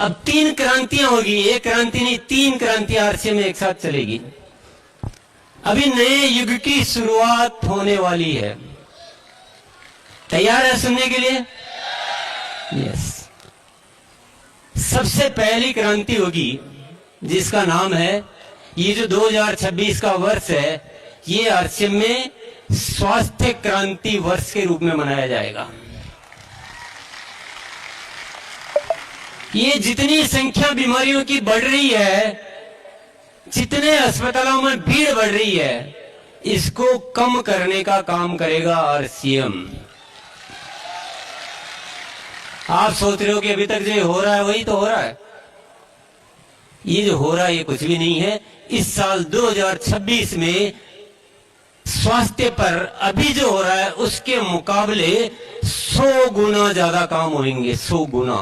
अब 3 क्रांतियां होगी, एक क्रांति नहीं 3 क्रांतियां आरसीएम में एक साथ चलेगी। अभी नए युग की शुरुआत होने वाली है। तैयार है सुनने के लिए? यस। सबसे पहली क्रांति होगी जिसका नाम है, ये जो 2026 का वर्ष है, ये आरसीएम में स्वास्थ्य क्रांति वर्ष के रूप में मनाया जाएगा। ये जितनी संख्या बीमारियों की बढ़ रही है, जितने अस्पतालों में भीड़ बढ़ रही है, इसको कम करने का काम करेगा आरसीएम। आप सोच रहे हो कि अभी तक जो हो रहा है वही तो हो रहा है। ये जो हो रहा है ये कुछ भी नहीं है। इस साल 2026 में स्वास्थ्य पर अभी जो हो रहा है उसके मुकाबले 100 गुना ज्यादा काम होंगे, 100 गुना।